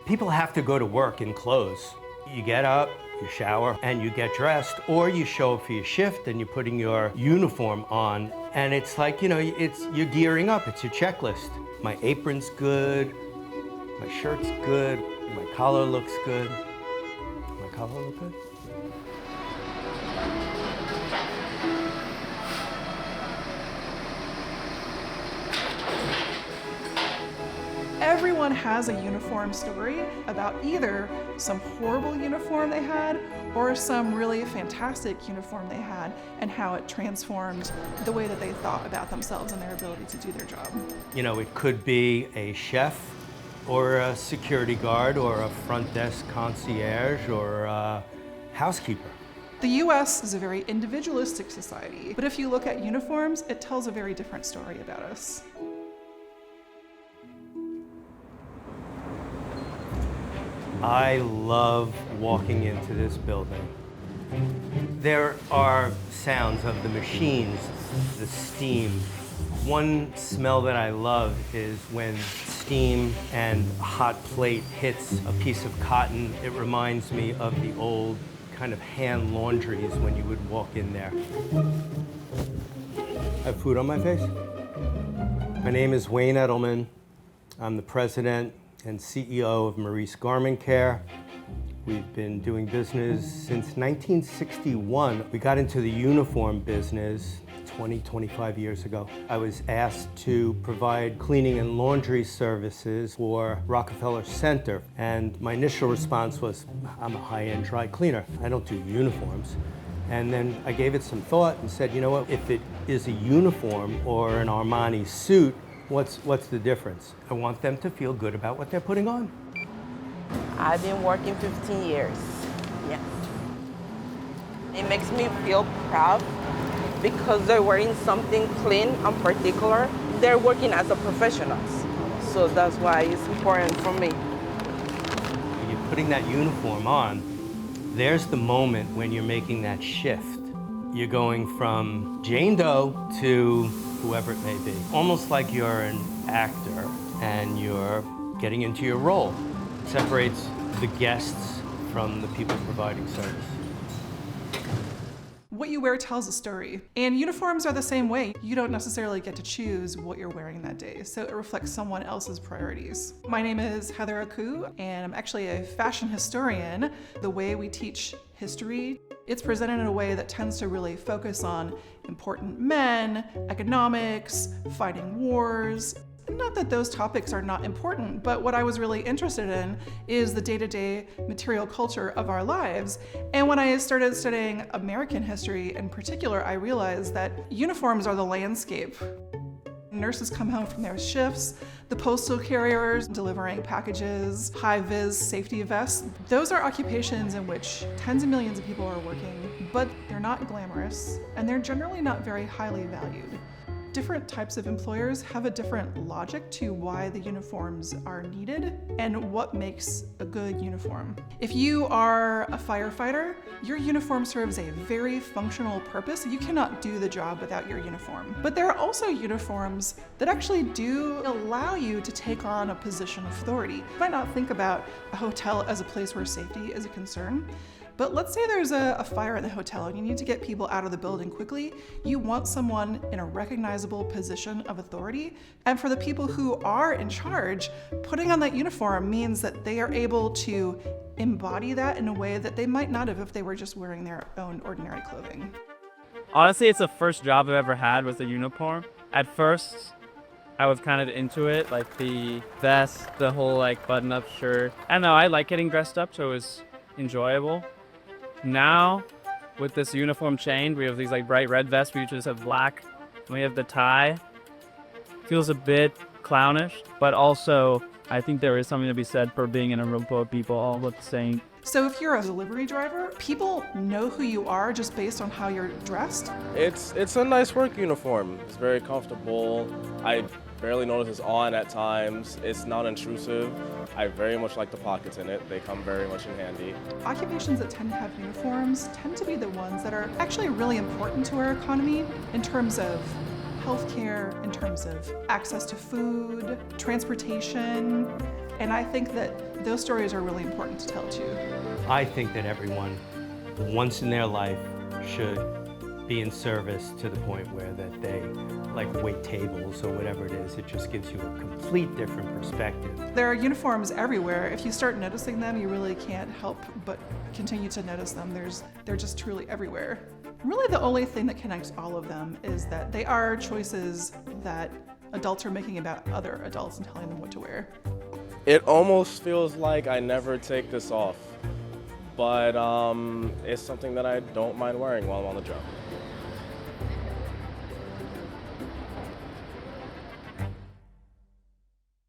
People have to go to work in clothes. You get up, you shower, and you get dressed, or you show up for your shift and you're putting your uniform on, and it's like, you're gearing up, it's your checklist. My apron's good, my shirt's good, my collar looks good. My collar look good? Everyone has a uniform story about either some horrible uniform they had or some really fantastic uniform they had and how it transformed the way that they thought about themselves and their ability to do their job. It could be a chef or a security guard or a front desk concierge or a housekeeper. The US is a very individualistic society, but if you look at uniforms, it tells a very different story about us. I love walking into this building. There are sounds of the machines, the steam. One smell that I love is when steam and a hot plate hits a piece of cotton. It reminds me of the old kind of hand laundries when you would walk in there. I have food on my face? My name is Wayne Edelman. I'm the president and CEO of Maurice Garment Care. We've been doing business since 1961. We got into the uniform business 25 years ago. I was asked to provide cleaning and laundry services for Rockefeller Center, and my initial response was, I'm a high-end dry cleaner. I don't do uniforms. And then I gave it some thought and said, you know what, if it is a uniform or an Armani suit, what's the difference? I want them to feel good about what they're putting on. I've been working 15 years, yes. It makes me feel proud because they're wearing something clean and particular. They're working as a professionals, so that's why it's important for me. When you're putting that uniform on, there's the moment when you're making that shift. You're going from Jane Doe to whoever it may be. Almost like you're an actor and you're getting into your role. It separates the guests from the people providing service. What you wear tells a story, and uniforms are the same way. You don't necessarily get to choose what you're wearing that day, so it reflects someone else's priorities. My name is Heather Aku, and I'm actually a fashion historian. The way we teach history, it's presented in a way that tends to really focus on important men, economics, fighting wars. Not that those topics are not important, but what I was really interested in is the day-to-day material culture of our lives. And when I started studying American history in particular, I realized that uniforms are the landscape. Nurses come home from their shifts, the postal carriers delivering packages, high-vis safety vests. Those are occupations in which tens of millions of people are working, but they're not glamorous, and they're generally not very highly valued. Different types of employers have a different logic to why the uniforms are needed and what makes a good uniform. If you are a firefighter, your uniform serves a very functional purpose. You cannot do the job without your uniform. But there are also uniforms that actually do allow you to take on a position of authority. You might not think about a hotel as a place where safety is a concern, but let's say there's a fire in the hotel and you need to get people out of the building quickly. You want someone in a recognizable position of authority. And for the people who are in charge, putting on that uniform means that they are able to embody that in a way that they might not have if they were just wearing their own ordinary clothing. Honestly, it's the first job I've ever had with a uniform. At first, I was kind of into it, like the vest, the whole button-up shirt. I don't know, I like getting dressed up, so it was enjoyable. Now, with this uniform change, we have these bright red vests, we just have black, and we have the tie. Feels a bit clownish, but also I think there is something to be said for being in a room full of people all look the same. So if you're a delivery driver, people know who you are just based on how you're dressed. It's a nice work uniform. It's very comfortable. I barely notice it's on at times. It's not intrusive. I very much like the pockets in it. They come very much in handy. Occupations that tend to have uniforms tend to be the ones that are actually really important to our economy in terms of healthcare, in terms of access to food, transportation. And I think that those stories are really important to tell too. I think that everyone, once in their life, should be in service to the point where that they like wait tables or whatever it is. It just gives you a complete different perspective. There are uniforms everywhere. If you start noticing them, you really can't help but continue to notice them. They're just truly everywhere. Really the only thing that connects all of them is that they are choices that adults are making about other adults and telling them what to wear. It almost feels like I never take this off, but it's something that I don't mind wearing while I'm on the job.